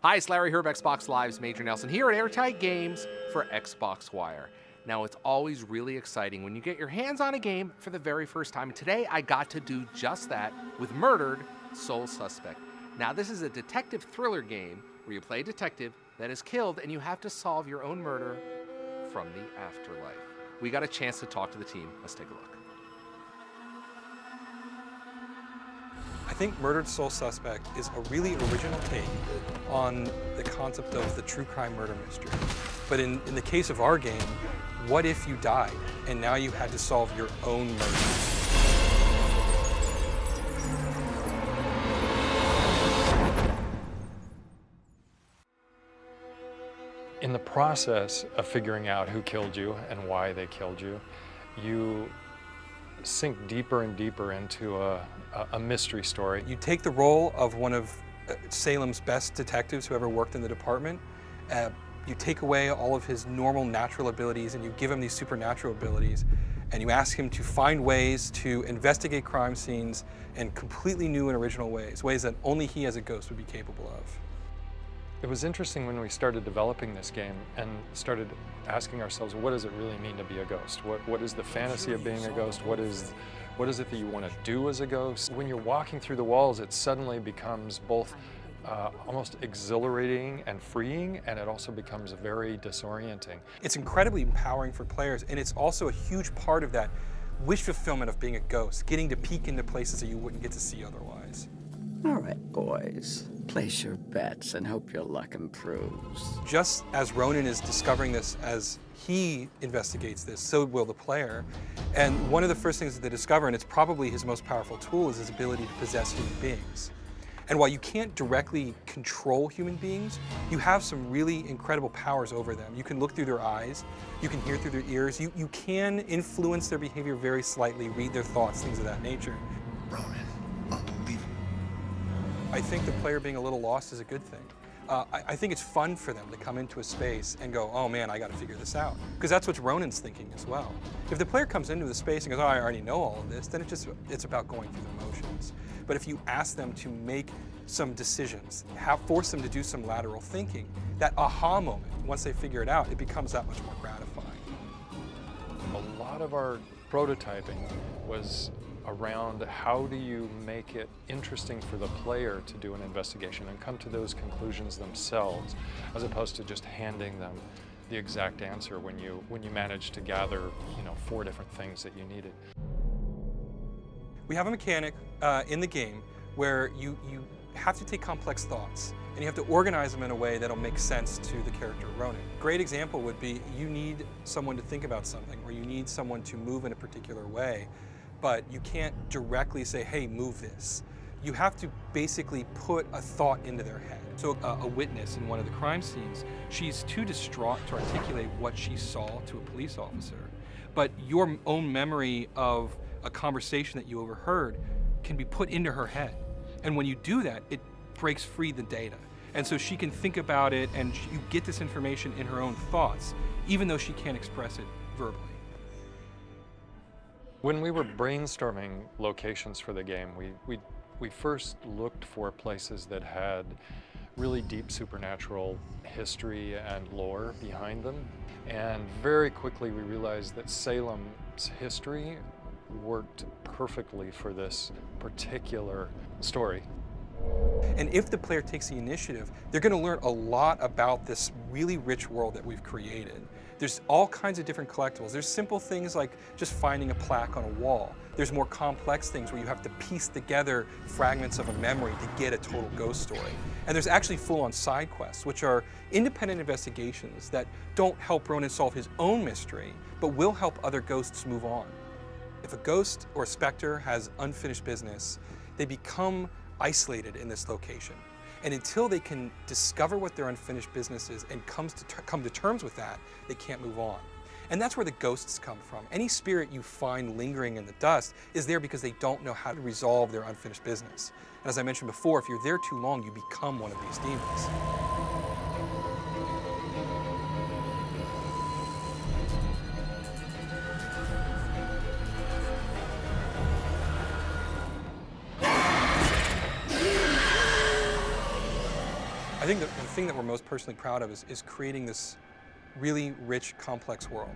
Hi, it's Larry Herb, Xbox Live's Major Nelson here at Airtight Games for Xbox Wire. Now, it's always really exciting when you get your hands on a game for the very first time. Today, I got to do just that with Murdered Sole Suspect. Now, this is a detective thriller game where you play a detective that is killed and you have to solve your own murder from the afterlife. We got a chance to talk to the team. Let's take a look. I think Murdered Sole Suspect is a really original take on the concept of the true crime murder mystery. But in the case of our game, what if you died and now you had to solve your own murder? In the process of figuring out who killed you and why they killed you, you sink deeper and deeper into a mystery story. You take the role of one of Salem's best detectives who ever worked in the department. You take away all of his normal natural abilities and you give him these supernatural abilities, and you ask him to find ways to investigate crime scenes in completely new and original ways that only he as a ghost would be capable of. It was interesting when we started developing this game and started asking ourselves, what does it really mean to be a ghost? What is the fantasy of being a ghost? What is it that you want to do as a ghost? When you're walking through the walls, it suddenly becomes both almost exhilarating and freeing, and it also becomes very disorienting. It's incredibly empowering for players, and it's also a huge part of that wish fulfillment of being a ghost, getting to peek into places that you wouldn't get to see otherwise. All right, boys. Place your bets and hope your luck improves. Just as Ronan is discovering this as he investigates this, so will the player. And one of the first things that they discover, and it's probably his most powerful tool, is his ability to possess human beings. And while you can't directly control human beings, you have some really incredible powers over them. You can look through their eyes, you can hear through their ears, you can influence their behavior very slightly, read their thoughts, things of that nature. Ronan, unbelievable. I think the player being a little lost is a good thing. I think it's fun for them to come into a space and go, oh man, I gotta figure this out. Because that's what Ronan's thinking as well. If the player comes into the space and goes, oh, I already know all of this, then it's about going through the motions. But if you ask them to make some decisions, force them to do some lateral thinking, that aha moment, once they figure it out, it becomes that much more gratifying. A lot of our prototyping was around how do you make it interesting for the player to do an investigation and come to those conclusions themselves, as opposed to just handing them the exact answer when you manage to gather, 4 different things that you needed. We have a mechanic in the game where you have to take complex thoughts and you have to organize them in a way that'll make sense to the character Ronan. Great example would be you need someone to think about something, or you need someone to move in a particular way, but you can't directly say, hey, move this. You have to basically put a thought into their head. So a witness in one of the crime scenes, she's too distraught to articulate what she saw to a police officer. But your own memory of a conversation that you overheard can be put into her head. And when you do that, it breaks free the data. And so she can think about it, and you get this information in her own thoughts, even though she can't express it verbally. When we were brainstorming locations for the game, we first looked for places that had really deep supernatural history and lore behind them. And very quickly we realized that Salem's history worked perfectly for this particular story. And if the player takes the initiative, they're going to learn a lot about this really rich world that we've created. There's all kinds of different collectibles. There's simple things like just finding a plaque on a wall. There's more complex things where you have to piece together fragments of a memory to get a total ghost story. And there's actually full-on side quests, which are independent investigations that don't help Ronan solve his own mystery, but will help other ghosts move on. If a ghost or a specter has unfinished business, they become isolated in this location. And until they can discover what their unfinished business is and come to terms with that, they can't move on. And that's where the ghosts come from. Any spirit you find lingering in the dust is there because they don't know how to resolve their unfinished business. And as I mentioned before, if you're there too long, you become one of these demons. I think the thing that we're most personally proud of is creating this really rich, complex world.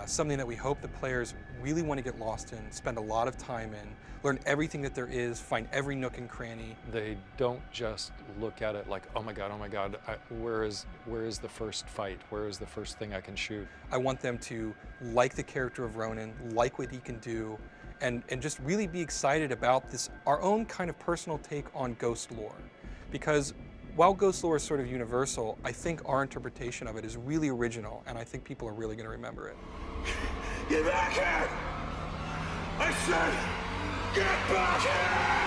Something that we hope the players really want to get lost in, spend a lot of time in, learn everything that there is, find every nook and cranny. They don't just look at it like, oh my God, where is the first fight? Where is the first thing I can shoot? I want them to like the character of Ronan, like what he can do, and just really be excited about this, our own kind of personal take on ghost lore. Because while ghost lore is sort of universal, I think our interpretation of it is really original, and I think people are really going to remember it. Get back here! I said, get back here!